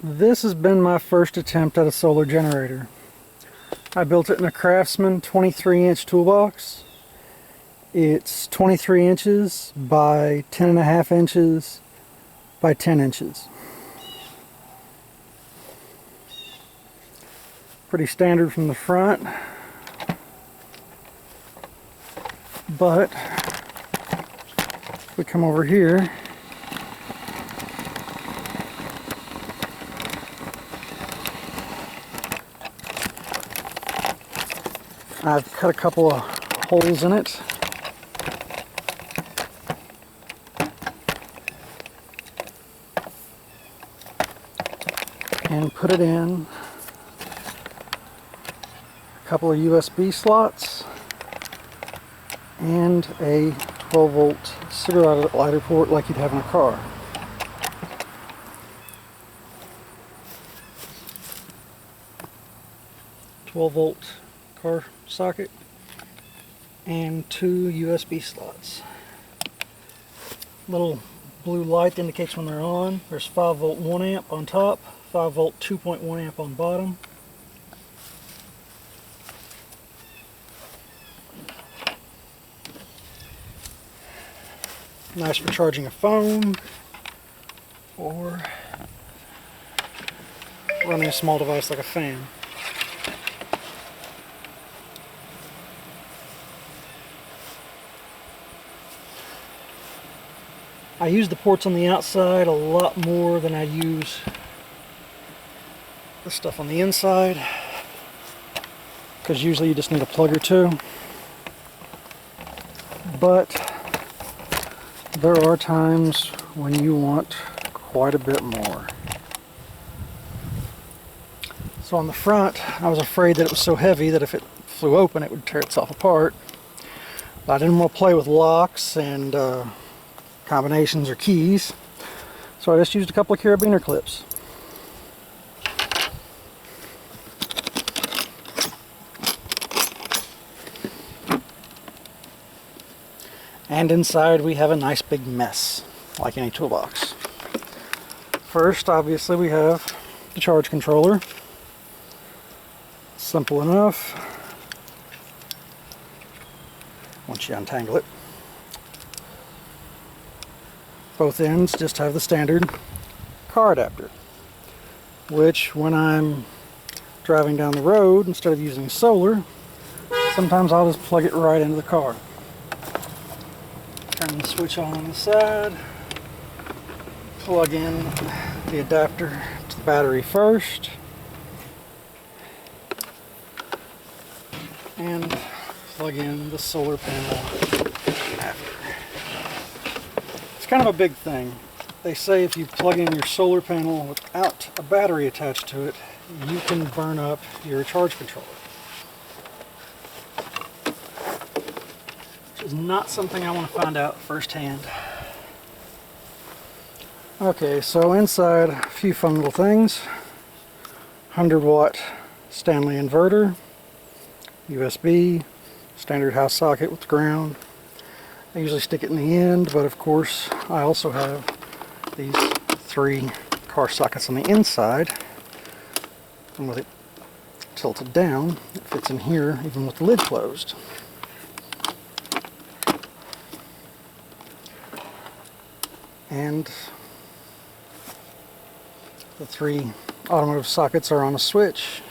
This has been my first attempt at a solar generator. I built it in a Craftsman 23-inch toolbox. It's 23 inches by 10.5 inches by 10 inches. Pretty standard from the front, but if we come over here, I've cut a couple of holes in it. And put it in a couple of USB slots and a 12-volt cigarette lighter port like you'd have in a car. "12-volt car socket and 2 USB slots. Little blue light indicates when they're on. There's 5-volt 1 amp on top, 5-volt 2.1 amp on bottom. Nice for charging a phone or running a small device like a fan. I use the ports on the outside a lot more than I use the stuff on the inside, because usually you just need a plug or two. But there are times when you want quite a bit more. So on the front, I was afraid that it was so heavy that if it flew open it would tear itself apart. But I didn't want to play with locks and combinations or keys, so I just used a couple of carabiner clips. And inside we have a nice big mess, like any toolbox. First, obviously, we have the charge controller. Simple enough once you untangle it. Both ends just have the standard car adapter, which when I'm driving down the road, instead of using solar, sometimes I'll just plug it right into the car. Turn the switch on the side, plug in the adapter to the battery first, and plug in the solar panel after. It's kind of a big thing. They say if you plug in your solar panel without a battery attached to it, you can burn up your charge controller. Which is not something I want to find out firsthand. Okay, so inside, a few fun little things. 100-watt Stanley inverter, USB, standard house socket with ground. I usually stick it in the end, but of course I also have these 3 car sockets on the inside, and with it tilted down it fits in here even with the lid closed. And the 3 automotive sockets are on a switch.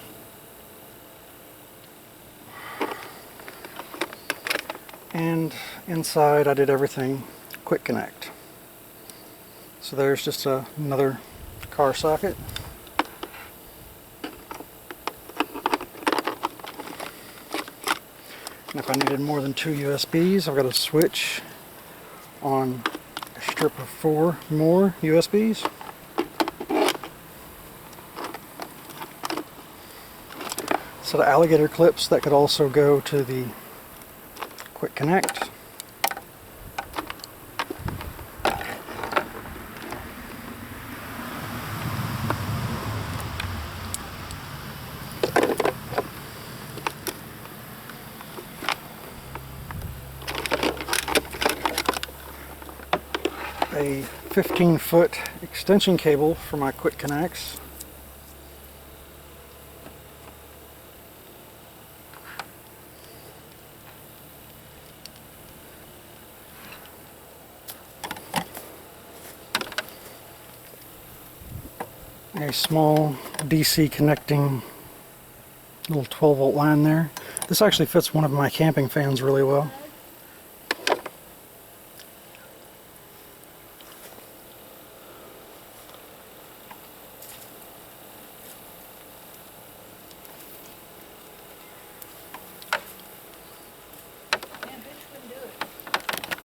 And inside I did everything quick connect. So there's just another car socket. And if I needed more than 2 USBs, I've got a switch on a strip of 4 more USBs. So the alligator clips that could also go to the quick connect. A 15-foot extension cable for my quick connects. a small DC connecting little 12 volt line there. This actually fits one of my camping fans really well.